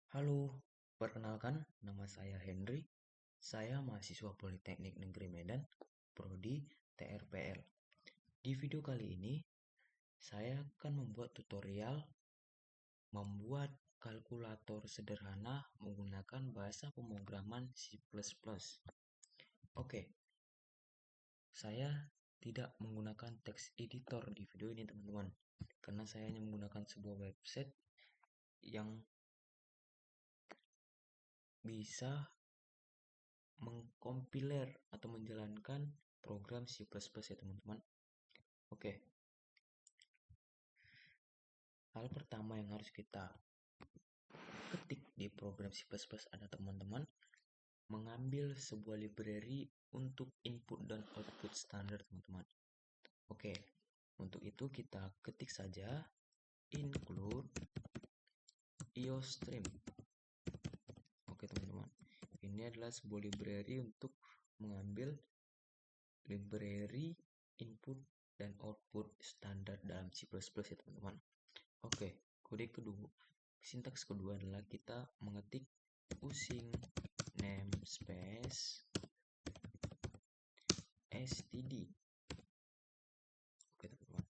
Halo, perkenalkan nama saya Henry. Saya mahasiswa Politeknik Negeri Medan, Prodi TRPL. Di video kali ini, saya akan membuat tutorial membuat kalkulator sederhana menggunakan bahasa pemrograman C++. Oke, saya tidak menggunakan text editor di video ini, teman-teman, karena saya hanya menggunakan sebuah website yang bisa mengkompiler atau menjalankan program C++ ya teman-teman. Oke, hal pertama yang harus kita ketik di program C++ ada teman-teman mengambil sebuah library untuk input dan output standar teman-teman. Oke, untuk itu kita ketik saja include iostream. Oke teman-teman, ini adalah sebuah library untuk mengambil library input dan output standar dalam C++ ya teman-teman. Oke, kode kedua, sintaks kedua adalah kita mengetik using namespace std. Oke teman-teman.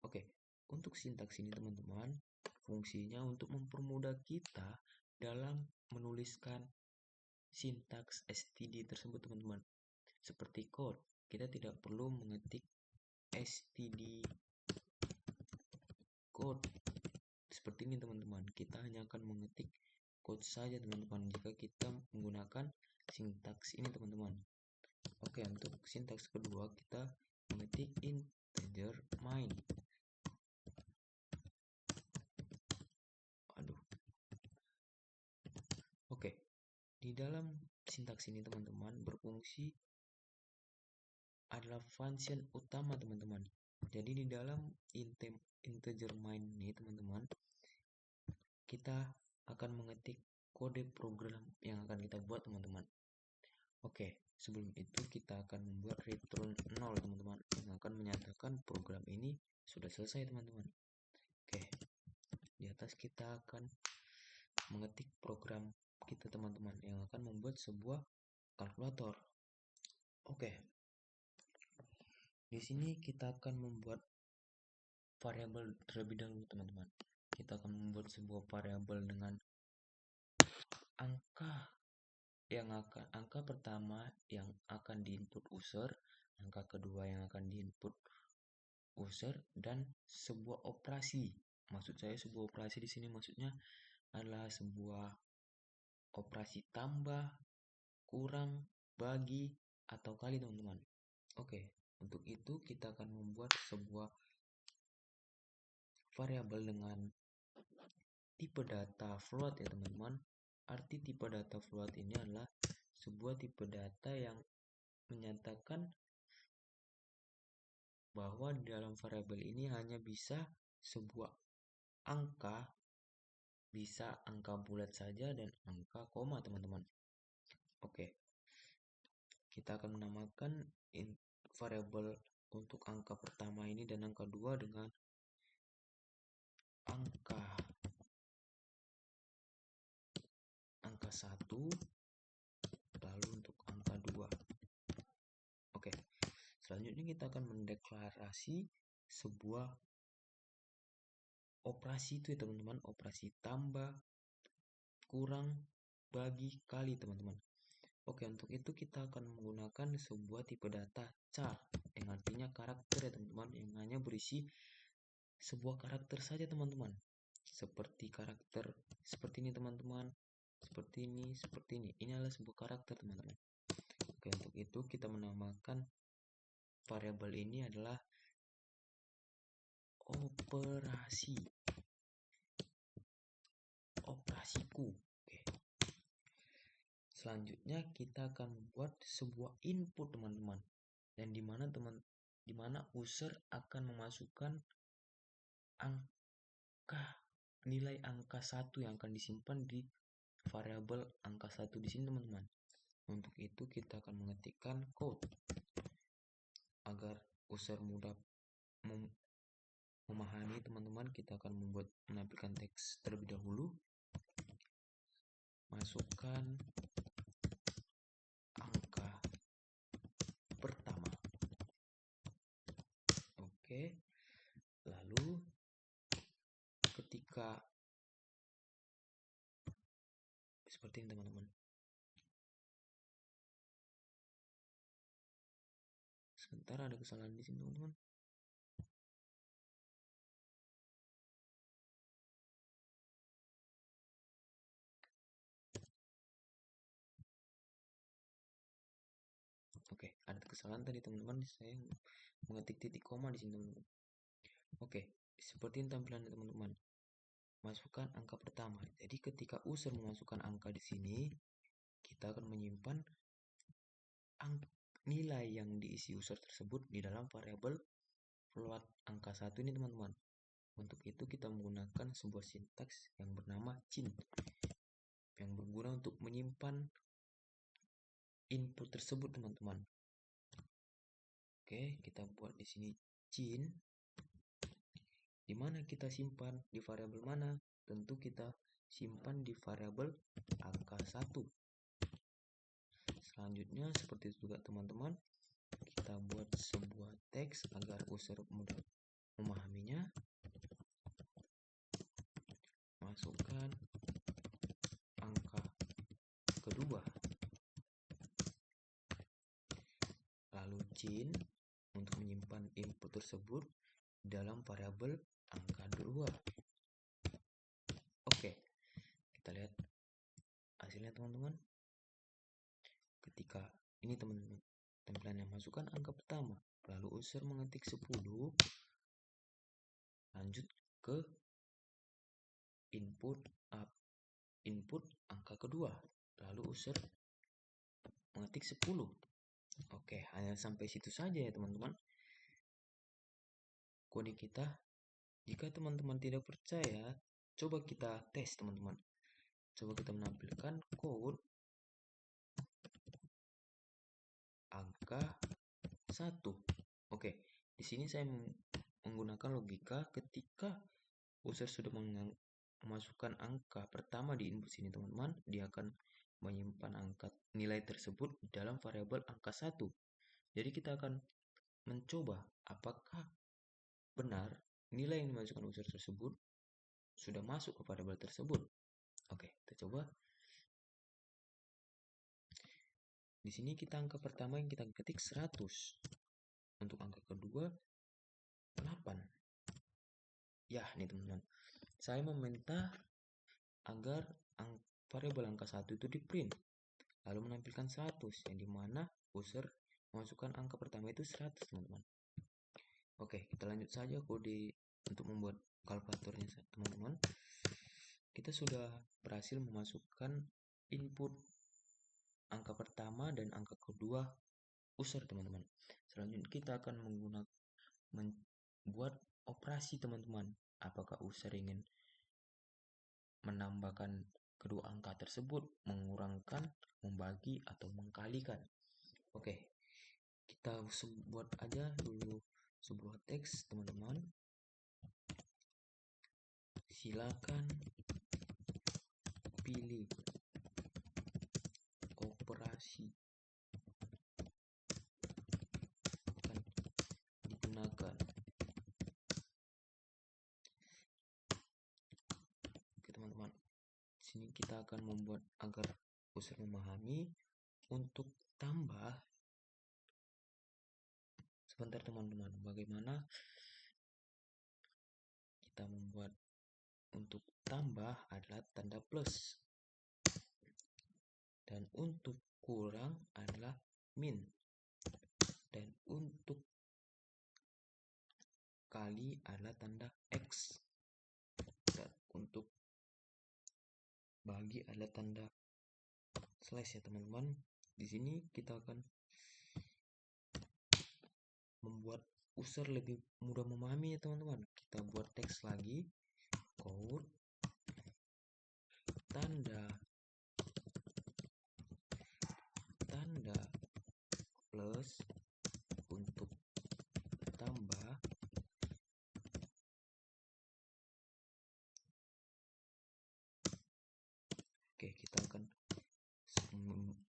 Oke, untuk sintaks ini teman-teman, fungsinya untuk mempermudah kita dalam menuliskan sintaks std tersebut teman-teman. Seperti code, kita tidak perlu mengetik std code seperti ini teman-teman. Kita hanya akan mengetik code saja teman-teman jika kita menggunakan sintaks ini teman-teman. Oke, untuk sintaks kedua kita mengetik integer main. Oke, di dalam sintaks ini teman-teman berfungsi adalah function utama teman-teman. Jadi di dalam integer main ini teman-teman, kita akan mengetik kode program yang akan kita buat teman-teman. Oke, sebelum itu kita akan membuat return 0 teman-teman, yang akan menyatakan program ini sudah selesai teman-teman. Oke, di atas kita akan mengetik program kita teman-teman yang akan membuat sebuah kalkulator. Oke, di sini kita akan membuat variabel terlebih dahulu teman-teman. Kita akan membuat sebuah variabel dengan angka pertama yang akan diinput user, angka kedua yang akan diinput user, dan sebuah operasi. Maksud saya sebuah operasi di sini maksudnya adalah sebuah operasi tambah, kurang, bagi, atau kali teman-teman. Oke, untuk itu kita akan membuat sebuah variabel dengan tipe data float ya teman-teman. Arti tipe data float ini adalah sebuah tipe data yang menyatakan bahwa di dalam variabel ini hanya bisa sebuah angka, bisa angka bulat saja dan angka koma teman-teman. Oke, kita akan menamakan variabel untuk angka pertama ini dan angka 2 dengan angka 1, lalu untuk angka 2. Oke, selanjutnya kita akan mendeklarasi sebuah operasi itu ya teman-teman, operasi tambah, kurang, bagi, kali teman-teman. Oke, untuk itu kita akan menggunakan sebuah tipe data char yang artinya karakter ya teman-teman, yang hanya berisi sebuah karakter saja teman-teman. Seperti karakter seperti ini teman-teman, seperti ini, seperti ini. Ini adalah sebuah karakter teman-teman. Oke, untuk itu kita menamakan variabel ini adalah operasiku. Oke. Selanjutnya kita akan membuat sebuah input teman-teman, dan dimana user akan memasukkan nilai angka 1 yang akan disimpan di variabel angka 1 di sini teman-teman. Untuk itu kita akan mengetikkan code agar user mudah memahami teman-teman. Kita akan menampilkan teks terlebih dahulu. masukkan angka pertama. Oke, lalu ketika seperti ini teman-teman, sebentar ada kesalahan di sini teman-teman. Oke, ada kesalahan tadi teman-teman, saya mengetik titik koma di sini teman-teman. Oke, seperti ini tampilannya teman-teman. Masukkan angka pertama. Jadi ketika user memasukkan angka di sini, kita akan menyimpan nilai yang diisi user tersebut di dalam variabel float angka 1 ini teman-teman. Untuk itu kita menggunakan sebuah sintaks yang bernama cin, yang berguna untuk menyimpan input tersebut teman-teman. Oke, kita buat di sini cin. Di mana kita simpan, di variabel mana? Tentu kita simpan di variabel angka 1. Selanjutnya seperti itu juga teman-teman, kita buat sebuah teks agar user mudah memahaminya. Masukkan angka kedua, lalu cin untuk menyimpan input tersebut dalam variabel angka 2. Oke, kita lihat hasilnya teman-teman. Ketika ini teman-teman, tampilannya masukkan angka pertama, lalu user mengetik 10, lanjut ke input angka kedua, lalu user mengetik 10. Oke, hanya sampai situ saja ya teman-teman kode kita. Jika teman-teman tidak percaya, coba kita tes teman-teman. Coba kita menampilkan code angka 1. Oke, di sini saya menggunakan logika ketika user sudah memasukkan angka pertama di input sini teman-teman, dia akan menyimpan angka nilai tersebut dalam variabel angka 1. Jadi kita akan mencoba apakah benar nilai yang dimasukkan user tersebut sudah masuk ke variabel tersebut. Oke, kita coba. Di sini kita angka pertama yang kita ketik 100. Untuk angka kedua 8. Ya, nih teman-teman. Saya meminta agar variabel angka 1 itu di print, lalu menampilkan 100, yang dimana user memasukkan angka pertama itu 100 teman-teman. Oke, kita lanjut saja kode untuk membuat kalkulatornya teman-teman. Kita sudah berhasil memasukkan input angka pertama dan angka kedua user teman-teman. Selanjutnya kita akan membuat operasi teman-teman. Apakah user ingin menambahkan kedua angka tersebut, mengurangkan, membagi, atau mengkalikan. Oke, kita buat aja dulu sebuah teks teman-teman. Silakan pilih operasi akan digunakan. Oke teman-teman, sini kita akan membuat agar user memahami. Untuk tambah, sebentar teman-teman, bagaimana kita membuat untuk tambah adalah tanda plus, dan untuk kurang adalah min, dan untuk kali adalah tanda X, dan untuk bagi adalah tanda slash ya teman-teman. Di sini kita akan membuat user lebih mudah memahami ya teman-teman. Kita buat teks lagi, code tanda plus untuk tambah. Oke, kita akan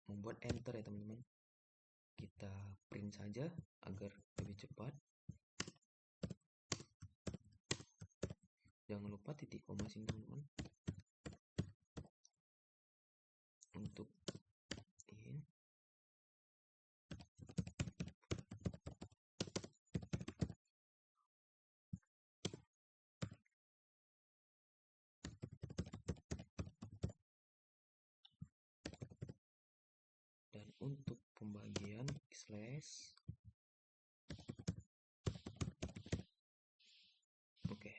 membuat enter ya teman-teman. Kita print saja agar lebih cepat. Jangan lupa titik koma sini teman-teman untuk in. Dan untuk pembagian slash. Oke.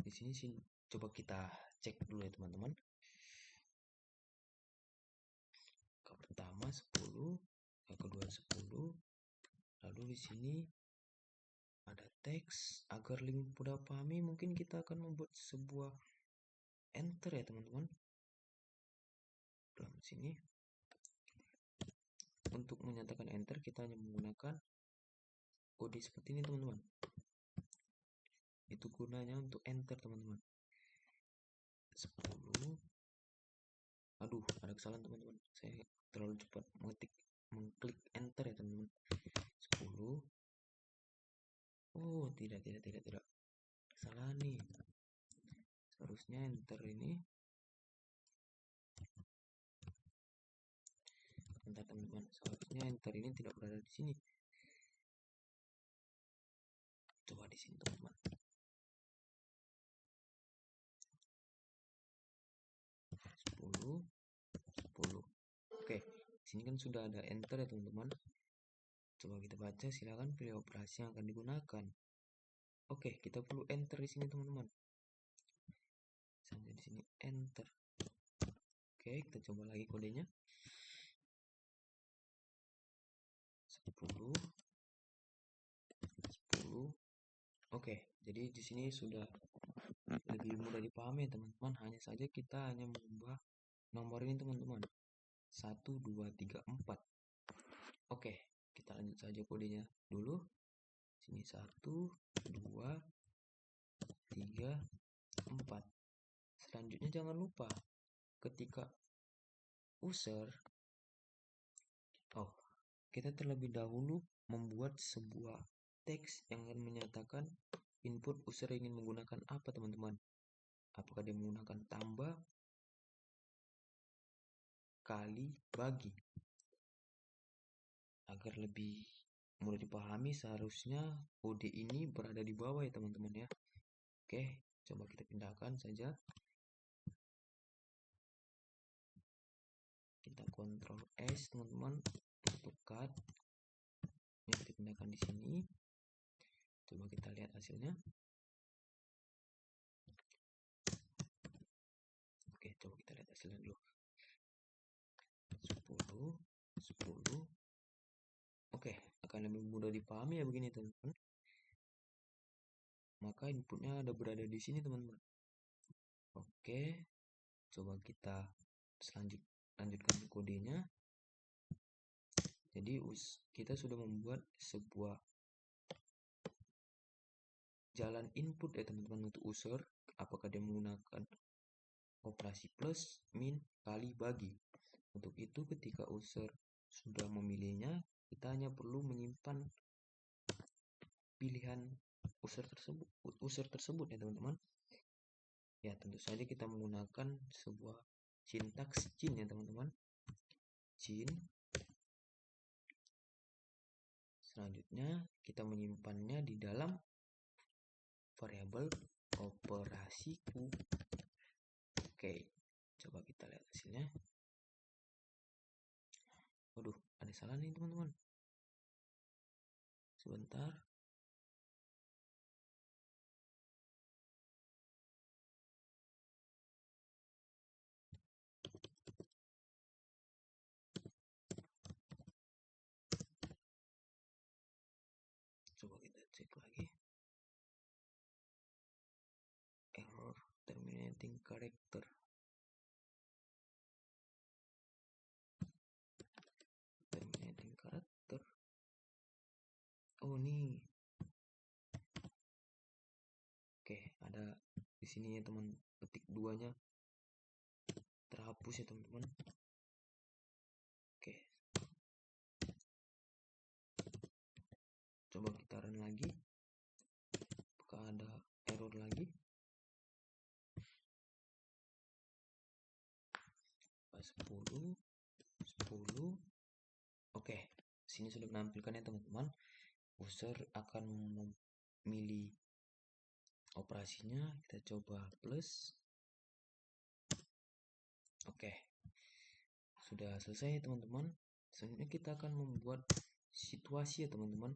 Di sini coba kita cek dulu ya teman-teman. Yang pertama 10, yang kedua 10. Lalu di sini ada teks. Agar lebih mudah pahami, mungkin kita akan membuat sebuah enter ya teman-teman. Dalam sini untuk menyatakan enter kita hanya menggunakan kode seperti ini teman-teman. Itu gunanya untuk enter teman-teman. 10. Aduh, ada kesalahan teman-teman. Saya terlalu cepat mengklik enter ya teman-teman. 10. Oh, tidak. Salah nih. Seharusnya enter ini. Bentar teman-teman. Seharusnya enter ini tidak berada di sini. Coba di sini teman-teman. 10. Oke, sini kan sudah ada enter ya teman-teman. Coba kita baca, silakan pilih operasi yang akan digunakan. Oke, kita perlu enter di sini teman-teman. Sampai di sini enter. Oke, kita coba lagi kodenya. 10. Oke, jadi di sini sudah lebih mudah dipahami teman-teman. Hanya saja kita hanya mengubah nomor ini teman-teman. 1, 2, 3, 4. Oke, kita lanjut saja kodenya dulu. Sini 1, 2, 3, 4. Selanjutnya jangan lupa ketika user, kita terlebih dahulu membuat sebuah teks yang akan menyatakan input user ingin menggunakan apa teman-teman. Apakah dia menggunakan tambah, kali, bagi. Agar lebih mudah dipahami, seharusnya kode ini berada di bawah ya teman-teman ya. Oke, coba kita pindahkan saja. Kita Ctrl S teman-teman untuk cut. Ini kita pindahkan di sini. Coba kita lihat hasilnya. Oke, coba kita lihat hasilnya dulu. 10. Oke, akan lebih mudah dipahami ya begini teman-teman. Maka inputnya ada berada di sini teman-teman. Oke, coba kita lanjutkan kodenya. Jadi kita sudah membuat sebuah jalan input ya teman-teman untuk user. Apakah dia menggunakan operasi plus, min, kali, bagi. Untuk itu ketika user sudah memilihnya, kita hanya perlu menyimpan pilihan user tersebut ya teman-teman. Ya, tentu saja kita menggunakan sebuah sintaks cin ya teman-teman. Cin. Selanjutnya kita menyimpannya di dalam variabel operasiku. Oke, coba kita lihat hasilnya. Waduh, ada salah nih teman-teman. Sebentar. Coba kita cek lagi. Error terminating character. Oh, nih. Oke, ada di sini ya teman, ketik 2-nya terhapus ya teman-teman. Oke, coba kita run lagi, apakah ada error lagi? 10. Oke, sini sudah menampilkan ya teman-teman. User akan memilih operasinya, kita coba plus. Oke, sudah selesai teman-teman. Selanjutnya kita akan membuat situasi ya teman-teman.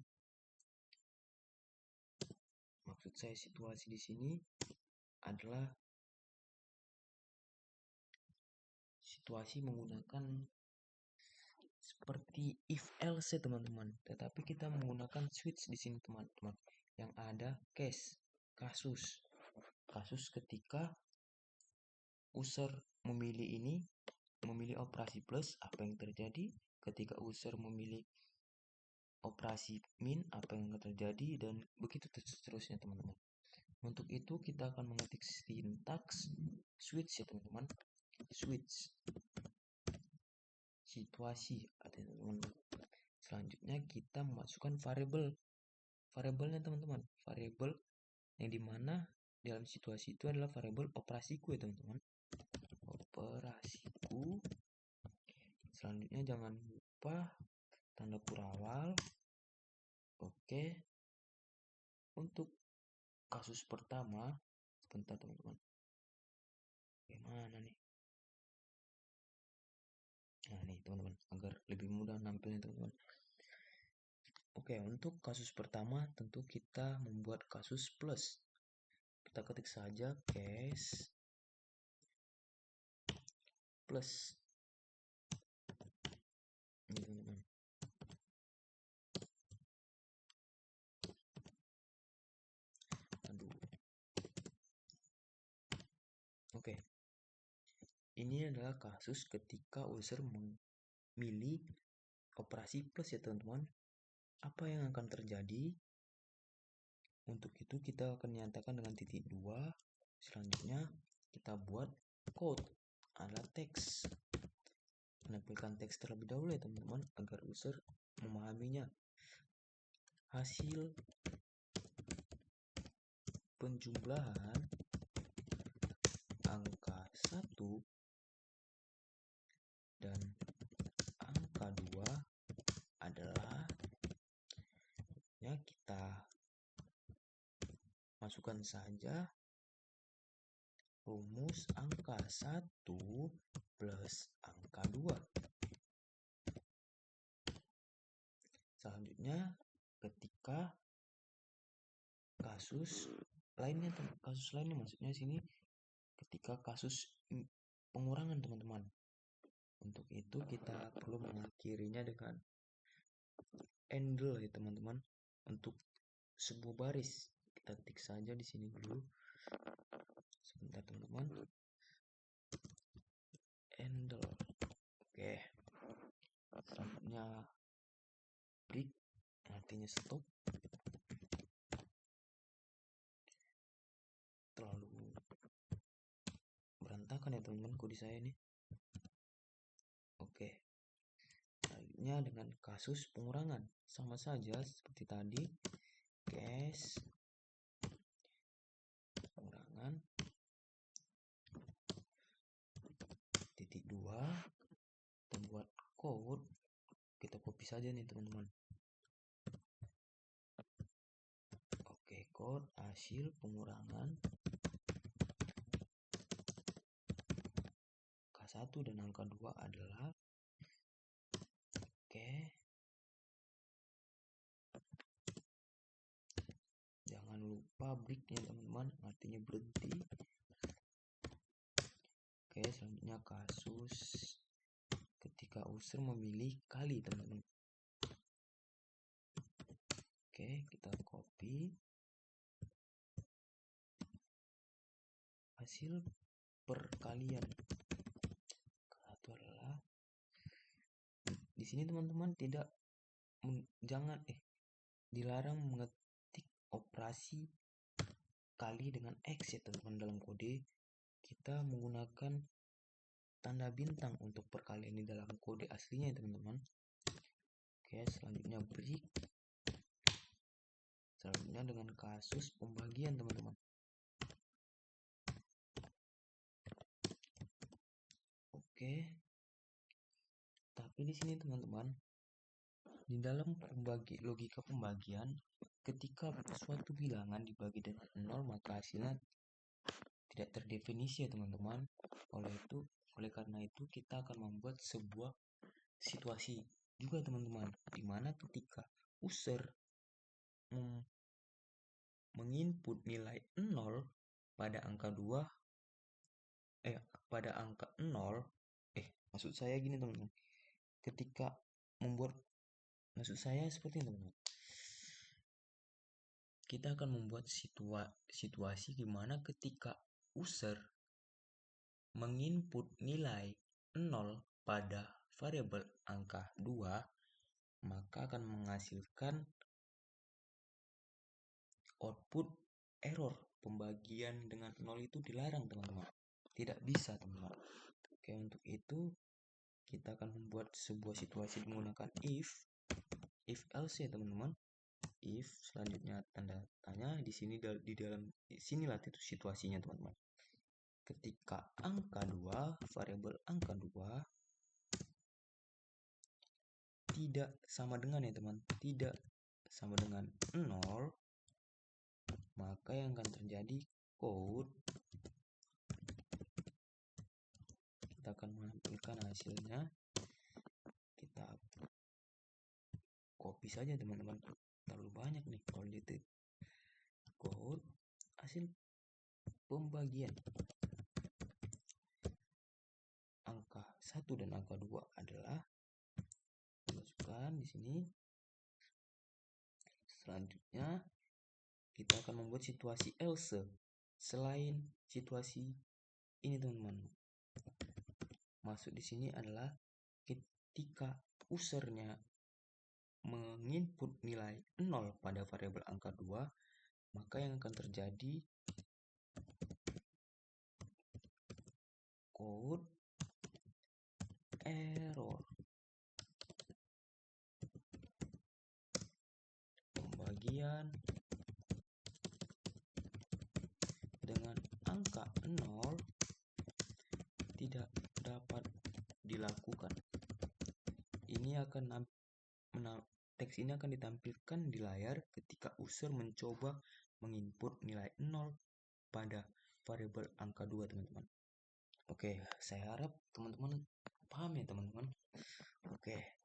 Maksud saya situasi di sini adalah situasi menggunakan seperti if else ya teman-teman, tetapi kita menggunakan switch di sini teman-teman, yang ada kasus ketika user memilih operasi plus, apa yang terjadi? Ketika user memilih operasi min, apa yang akan terjadi? Dan begitu seterusnya teman-teman. Untuk itu kita akan mengetik sintaks switch ya teman-teman. Switch situasi ada teman-teman. Selanjutnya kita memasukkan variabelnya teman-teman. Variabel yang dimana dalam situasi itu adalah variabel operasiku ya teman-teman. Operasiku. Selanjutnya jangan lupa tanda kurawal. Oke. Untuk kasus pertama, sebentar teman-teman. Gimana nih? Nah nih teman-teman, agar lebih mudah nampilnya teman-teman. Oke, untuk kasus pertama tentu kita membuat kasus plus. Kita ketik saja case plus. Ini teman-teman. Oke. Ini adalah kasus ketika user memilih operasi plus ya teman-teman. Apa yang akan terjadi? Untuk itu kita akan nyatakan dengan titik 2. Selanjutnya kita buat code adalah teks. Menampilkan teks terlebih dahulu ya teman-teman agar user memahaminya. Hasil penjumlahan angka 1 dan angka 2 adalah, ya kita masukkan saja rumus angka 1 plus angka 2. Selanjutnya ketika kasus lainnya maksudnya sini ketika kasus pengurangan teman-teman. Untuk itu kita perlu mengakhirinya dengan handle ya teman-teman. Untuk sebuah baris kita ketik saja di sini dulu. Sebentar teman-teman. Handle. Oke. Selanjutnya break artinya stop. Terlalu berantakan ya teman-teman kode saya ini. Oke. Selanjutnya dengan kasus pengurangan sama saja seperti tadi. Case pengurangan titik 2. Kita buat code, kita copy saja nih teman-teman. Oke, code hasil pengurangan angka 1 dan angka 2 adalah, oke, jangan lupa breaknya teman-teman, artinya berhenti. Oke, selanjutnya kasus ketika user memilih kali teman-teman. Oke, kita copy hasil perkalian. Itu adalah di sini teman-teman dilarang mengetik operasi kali dengan X ya teman-teman. Dalam kode kita menggunakan tanda bintang untuk perkalian di dalam kode aslinya teman-teman. Oke, selanjutnya break. Selanjutnya dengan kasus pembagian teman-teman. Oke. Tapi di sini teman-teman, di dalam logika pembagian, ketika suatu bilangan dibagi dengan 0 maka hasilnya tidak terdefinisi ya teman-teman. Oleh karena itu kita akan membuat sebuah situasi juga teman-teman, dimana ketika user menginput nilai 0 pada angka 2 pada angka 0 maksud saya gini teman-teman, ketika maksud saya seperti ini teman-teman, kita akan membuat situasi dimana ketika user menginput nilai 0 pada variabel angka 2 maka akan menghasilkan output error. Pembagian dengan 0 itu dilarang teman-teman, tidak bisa teman-teman. Oke, untuk itu kita akan membuat sebuah situasi menggunakan if else ya teman-teman. If, selanjutnya tanda tanya. Di sinilah itu situasinya teman-teman. Ketika angka 2, variabel angka 2 tidak sama dengan ya teman, tidak sama dengan 0, maka yang akan terjadi code, kita akan menampilkan hasilnya. Kita copy saja teman-teman, terlalu banyak nih kalau gitu. Code hasil pembagian angka 1 dan angka 2 adalah masukkan di sini. Selanjutnya kita akan membuat situasi else selain situasi ini teman-teman. Masuk di sini adalah ketika usernya menginput nilai 0 pada variabel angka 2, maka yang akan terjadi code error. Pembagian dengan angka 0 tidak dapat dilakukan. Ini akan teks ini akan ditampilkan di layar ketika user mencoba menginput nilai 0 pada variabel angka 2 teman-teman. Oke, saya harap teman-teman paham ya teman-teman. Oke,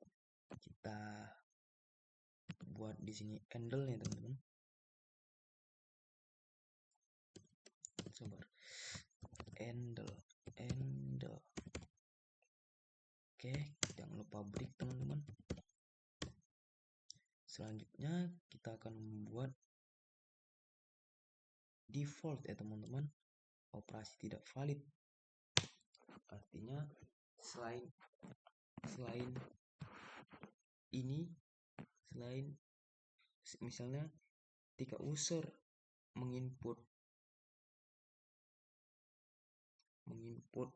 kita buat di sini handle nya teman-teman. Sabar. Handle. Oke, jangan lupa break teman-teman. Selanjutnya kita akan membuat default ya teman-teman, operasi tidak valid. Artinya selain misalnya ketika user menginput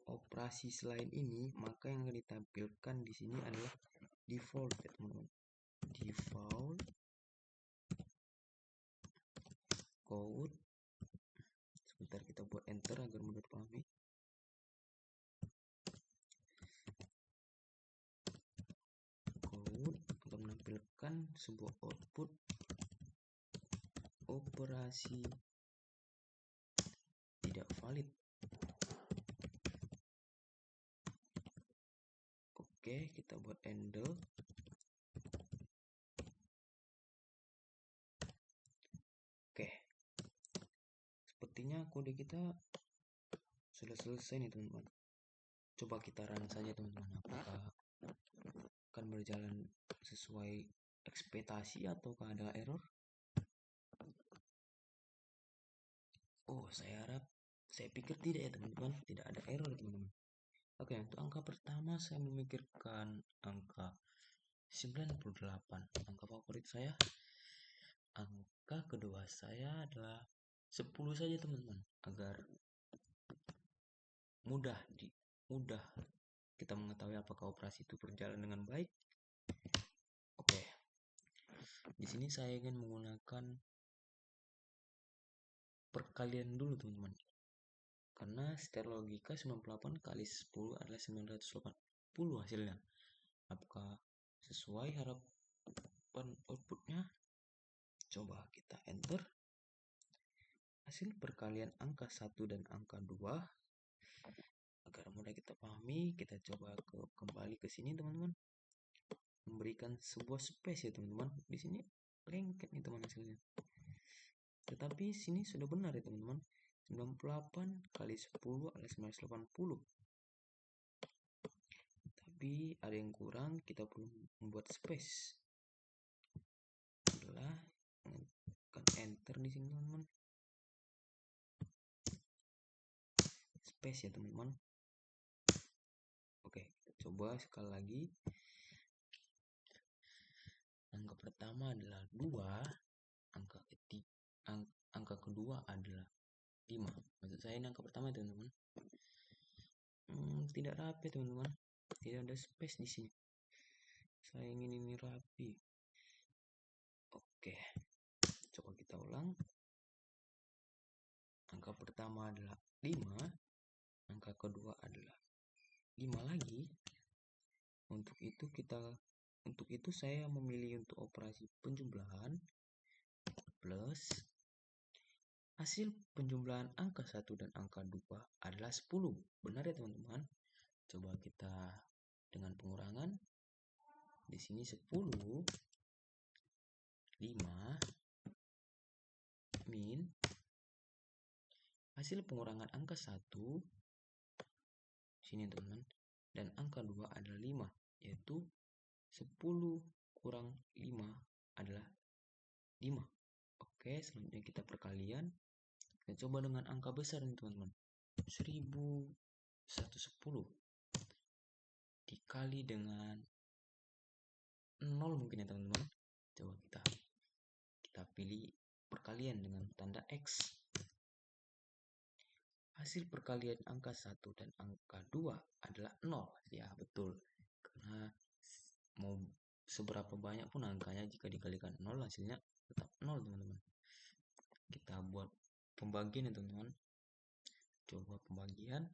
operasi selain ini, maka yang akan ditampilkan di sini adalah default ya teman-teman. Default code. Sebentar, kita buat enter agar mudah dipahami. Code akan menampilkan sebuah output operasi tidak valid. Oke, kita buat handle. Oke, sepertinya kode kita sudah selesai nih teman-teman. Coba kita run saja teman-teman, apakah akan berjalan sesuai ekspektasi ataukah ada error. Saya pikir tidak ya teman-teman, tidak ada error teman-teman. Oke, untuk angka pertama saya memikirkan angka 98, angka favorit saya. Angka kedua saya adalah 10 saja teman-teman, agar mudah mudah kita mengetahui apakah operasi itu berjalan dengan baik. Oke. Di sini saya ingin menggunakan perkalian dulu, teman-teman. Karena secara logika 98 kali 10 adalah 980 hasilnya. Apakah sesuai harapan outputnya? Coba kita enter. Hasil perkalian angka 1 dan angka 2. Agar mudah kita pahami, kita coba kembali ke sini, teman-teman. Memberikan sebuah space ya, teman-teman. Di sini lengket nih, teman, hasilnya. Tetapi sini sudah benar ya, teman-teman. 98 kali 10 adalah 980. Tapi ada yang kurang, kita perlu membuat space. Adalah tekan enter di sini, teman-teman. Space ya, teman-teman. Oke, kita coba sekali lagi. Angka pertama adalah 2, angka kedua adalah 5. Maksud saya ini angka pertama, teman-teman. Tidak rapi, teman-teman. Tidak ada space di sini. Saya ingin ini rapi. Oke, coba kita ulang. Angka pertama adalah 5, angka kedua adalah 5 lagi. Untuk itu saya memilih untuk operasi penjumlahan plus hasil penjumlahan angka 1 dan angka 2 adalah 10. Benar ya, teman-teman? Coba kita dengan pengurangan. Di sini 10, 5 min hasil pengurangan angka 1 sini, teman-teman, dan angka 2 adalah 5, yaitu 10 kurang 5 adalah 5. Oke, selanjutnya kita perkalian. Kita coba dengan angka besar nih, teman-teman. 1110 dikali dengan 0 mungkin ya, teman-teman. Coba kita pilih perkalian dengan tanda X. Hasil perkalian angka 1 dan angka 2 adalah 0. Ya, betul. Karena mau seberapa banyak pun angkanya, jika dikalikan 0 hasilnya tetap 0, teman-teman. Kita buat pembagian ya, teman-teman. Coba pembagian.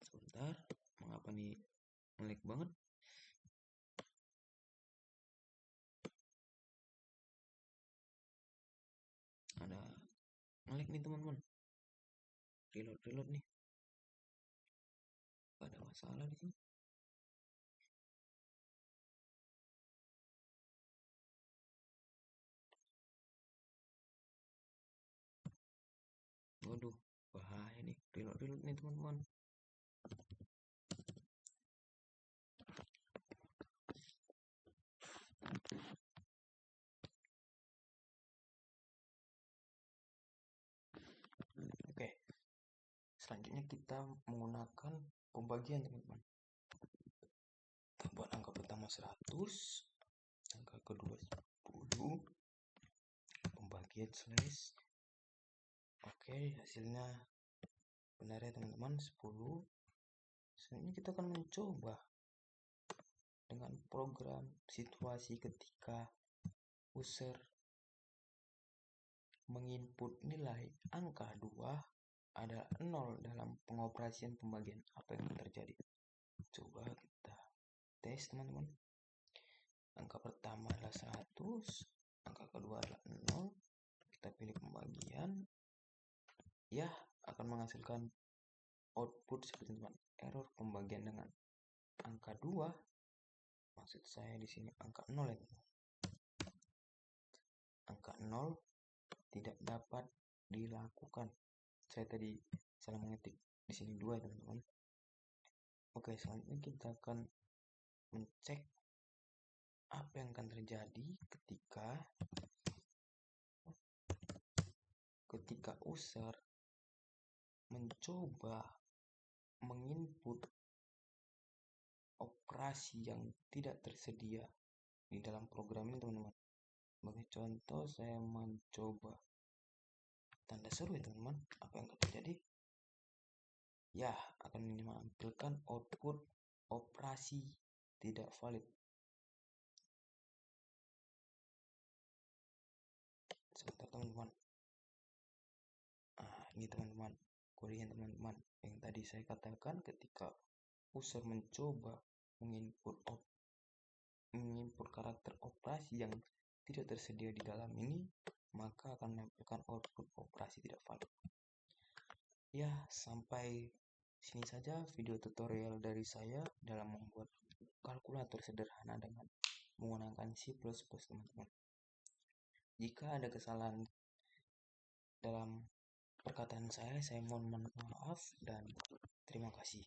Sebentar, mengapa nih ngelag banget? Ada ngelag nih, teman-teman. Reload nih. Ada masalah di sini. Waduh, bahaya nih. Reload nih, teman-teman. Oke. Selanjutnya kita menggunakan pembagian, teman-teman. Kita buat angka pertama 100, angka kedua 10, pembagian slash. Oke, hasilnya benar ya, teman-teman, 10. Selanjutnya kita akan mencoba dengan program situasi ketika user menginput nilai angka 2 ada 0 dalam pengoperasian pembagian. Apa yang terjadi? Coba kita tes, teman-teman. Angka pertama adalah 100, angka kedua adalah 0. Kita pilih pembagian. Ya, akan menghasilkan output seperti ini, teman. Error pembagian dengan angka 2. Maksud saya di sini angka 0 ya, teman. Angka 0 tidak dapat dilakukan. Saya tadi salah mengetik. Di sini 2, teman-teman. Oke, selanjutnya kita akan mencek apa yang akan terjadi ketika user mencoba menginput operasi yang tidak tersedia di dalam program ini, teman-teman. Sebagai contoh, saya mencoba tanda seru ya, teman-teman. Apa yang akan terjadi? ya akan menampilkan output operasi tidak valid. Sebentar teman-teman. Ini teman-teman, kodenya teman-teman yang tadi saya katakan, ketika user mencoba menginput karakter operasi yang tidak tersedia di dalam ini, maka akan menampilkan output operasi tidak valid. Ya, sampai sini saja video tutorial dari saya dalam membuat kalkulator sederhana dengan menggunakan C++, teman-teman. Jika ada kesalahan dalam perkataan saya mohon maaf dan terima kasih.